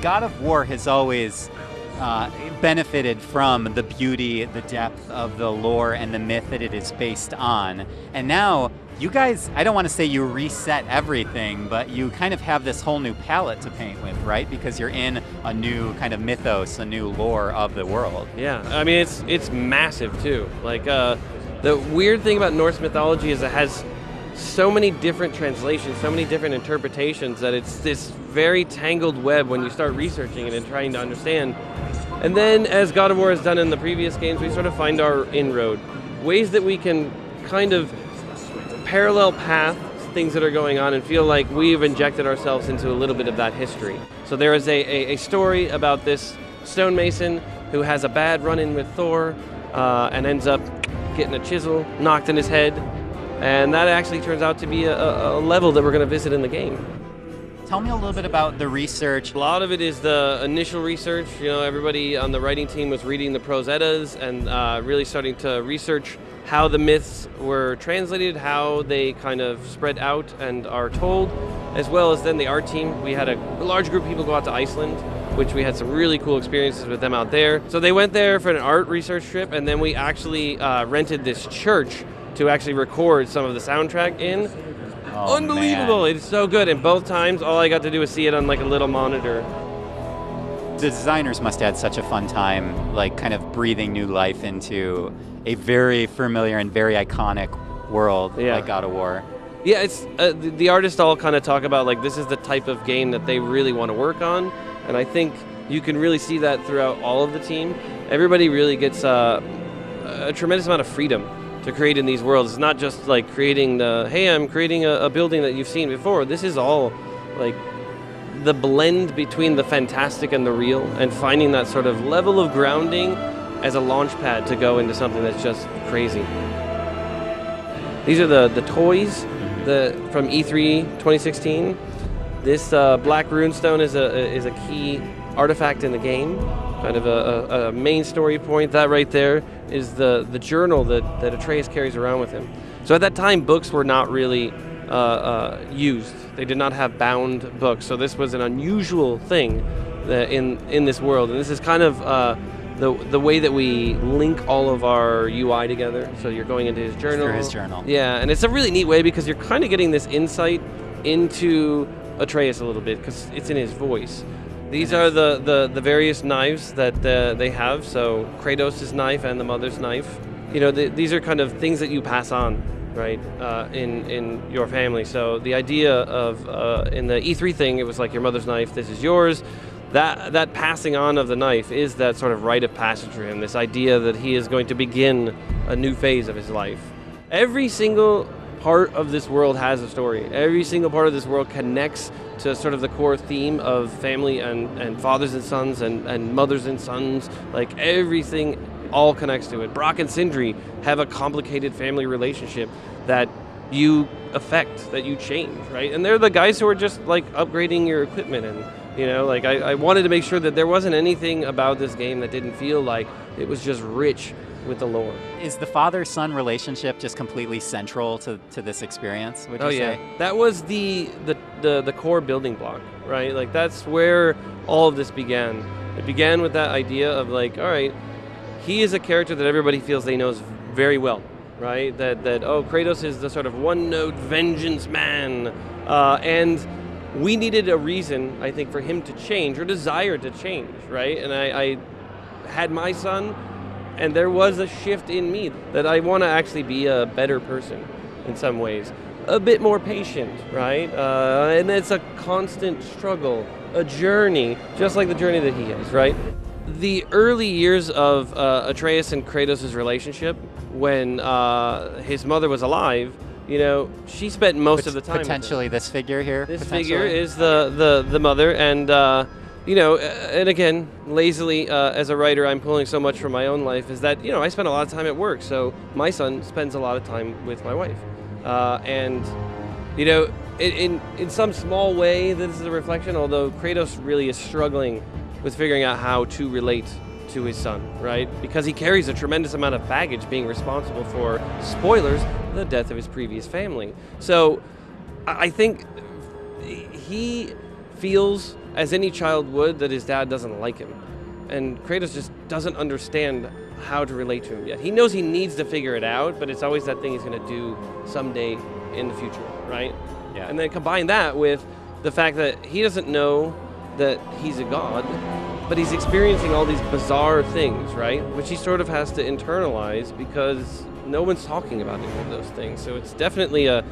God of War has always benefited from the beauty, the depth of the lore and the myth that it is based on. And now you guys, I don't want to say you reset everything, but you kind of have this whole new palette to paint with, right? Because you're in a new kind of mythos, a new lore of the world. Yeah, I mean, it's massive too. Like, the weird thing about Norse mythology is it has so many different translations, so many different interpretations that it's this very tangled web when you start researching it and trying to understand. And then, as God of War has done in the previous games, we sort of find our inroad, ways that we can kind of parallel path things that are going on and feel like we've injected ourselves into a little bit of that history. So there is a story about this stonemason who has a bad run-in with Thor and ends up getting a chisel knocked in his head, and that actually turns out to be a level that we're going to visit in the game. Tell me a little bit about the research. A lot of it is the initial research. You know, everybody on the writing team was reading the prose eddas and really starting to research how the myths were translated, how they kind of spread out and are told, as well as then the art team. We had a large group of people go out to Iceland, which we had some really cool experiences with them out there. So they went there for an art research trip, and then we actually rented this church to actually record some of the soundtrack in. Oh, unbelievable. Man. It's so good, and both times all I got to do was see it on like a little monitor. The designers must have had such a fun time, like kind of breathing new life into a very familiar and very iconic world like God of War. Yeah, it's the artists all kind of talk about like this is the type of game that they really want to work on, and I think you can really see that throughout all of the team. Everybody really gets a tremendous amount of freedom to create in these worlds. It's not just like creating hey, I'm creating a building that you've seen before. This is all like the blend between the fantastic and the real, and finding that sort of level of grounding as a launch pad to go into something that's just crazy. These are the toys from E3 2016. This black runestone is a key artifact in the game, kind of a main story point. That right there is the journal that Atreus carries around with him. So at that time, books were not really used. They did not have bound books. So this was an unusual thing in this world. And this is kind of the way that we link all of our UI together. So you're going into his journal. Through his journal. Yeah, and it's a really neat way because you're kind of getting this insight into Atreus a little bit because it's in his voice. These are the various knives that they have. So Kratos' knife and the mother's knife. You know, these are kind of things that you pass on, right, in your family. So the idea of in the E3 thing, it was like your mother's knife, this is yours. That passing on of the knife is that sort of rite of passage for him, this idea that he is going to begin a new phase of his life. Every single part of this world has a story. Every single part of this world connects to sort of the core theme of family and fathers and sons and mothers and sons. Like everything all connects to it. Brock and Sindri have a complicated family relationship that you affect, that you change, right? And they're the guys who are just like upgrading your equipment, and you know, like I wanted to make sure that there wasn't anything about this game that didn't feel like it was just rich with the lore. Is the father-son relationship just completely central to this experience, would you say? That was the core building block, right? Like that's where all of this began. It began with that idea of like, all right, he is a character that everybody feels they knows very well, right? That Kratos is the sort of one-note vengeance man, and we needed a reason, I think, for him to change or desire to change, right? And I had my son, and there was a shift in me that I want to actually be a better person in some ways, a bit more patient, right? And it's a constant struggle, a journey, just like the journey that he is, right? The early years of Atreus and Kratos' relationship, when his mother was alive, you know, she spent most of the time potentially with this figure here. This figure is the mother, and you know, and again, lazily as a writer, I'm pulling so much from my own life, is that, you know, I spend a lot of time at work, so my son spends a lot of time with my wife, and you know, in some small way, this is a reflection. Although Kratos really is struggling with figuring out how to relate to his son, right? Because he carries a tremendous amount of baggage, being responsible for, spoilers, the death of his previous family. So I think he feels as any child would, that his dad doesn't like him. And Kratos just doesn't understand how to relate to him yet. He knows he needs to figure it out, but it's always that thing he's going to do someday in the future, right? Yeah. And then combine that with the fact that he doesn't know that he's a god, but he's experiencing all these bizarre things, right? Which he sort of has to internalize because no one's talking about any of those things. So it's definitely a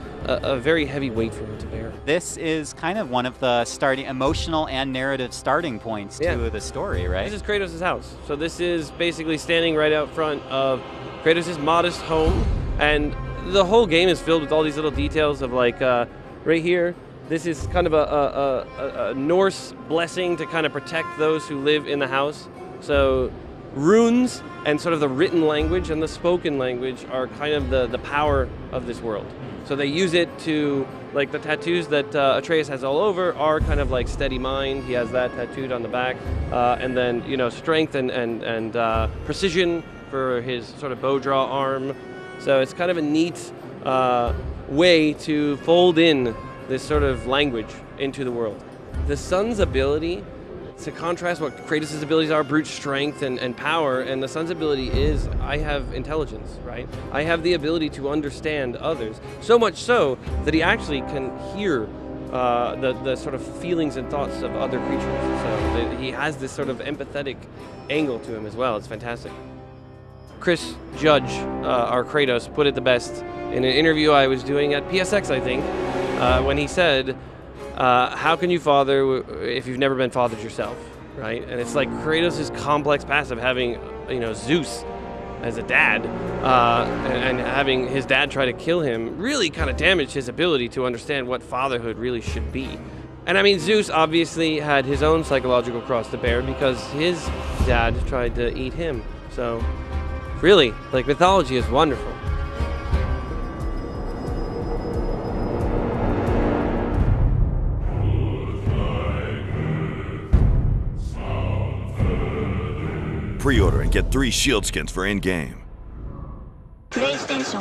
very heavy weight for him to bear. This is kind of one of the starting emotional and narrative starting points to the story, right? This is Kratos' house. So this is basically standing right out front of Kratos' modest home. And the whole game is filled with all these little details of like, right here, this is kind of a Norse blessing to kind of protect those who live in the house. So runes and sort of the written language and the spoken language are kind of the power of this world. So they use it to, like the tattoos that Atreus has all over are kind of like steady mind. He has that tattooed on the back. And then, you know, strength and precision for his sort of bow draw arm. So it's kind of a neat way to fold in this sort of language into the world. The sun's ability, to contrast what Kratos' abilities are, brute strength and power, and the sun's ability is, I have intelligence, right? I have the ability to understand others, so much so that he actually can hear the sort of feelings and thoughts of other creatures. So he has this sort of empathetic angle to him as well. It's fantastic. Chris Judge, our Kratos, put it the best in an interview I was doing at PSX, I think, when he said, how can you father if you've never been fathered yourself, right? And it's like Kratos' complex past of having, you know, Zeus as a dad and having his dad try to kill him really kind of damaged his ability to understand what fatherhood really should be. And I mean, Zeus obviously had his own psychological cross to bear because his dad tried to eat him. So really, like, mythology is wonderful. Pre-order and get 3 shield skins for in-game. PlayStation